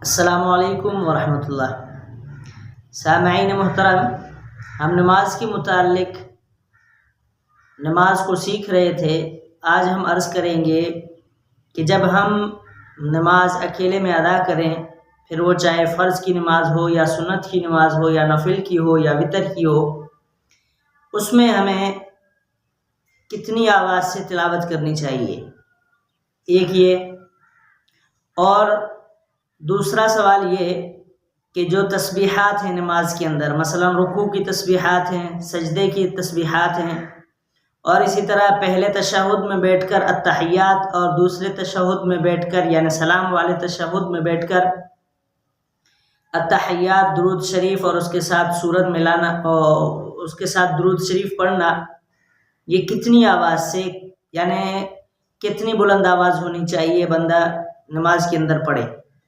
السلام علیکم ورحمۃ اللہ۔ سامعین محترم، ہم نماز کے متعلق نماز کو سیکھ رہے تھے۔ آج ہم عرض کریں گے کہ جب ہم نماز اکیلے میں ادا کریں، پھر وہ چاہے فرض کی نماز ہو یا سنت کی نماز ہو یا نفل کی ہو یا وتر کی ہو، اس میں ہمیں کتنی آواز سے تلاوت کرنی چاہیے، ایک یہ۔ اور دوسرا سوال یہ کہ جو تسبیحات ہیں نماز کے اندر، مثلا رکوع کی تسبیحات ہیں، سجدے کی تسبیحات ہیں، اور اسی طرح پہلے تشہد میں بیٹھ کر التحیات اور دوسرے تشہد میں بیٹھ کر یعنی سلام والے تشہد میں بیٹھ کر التحیات، درود شریف اور اس کے ساتھ سورت ملانا اور اس کے ساتھ درود شریف پڑھنا، یہ کتنی آواز سے یعنی کتنی بلند آواز ہونی چاہیے بندہ نماز کے اندر پڑھے۔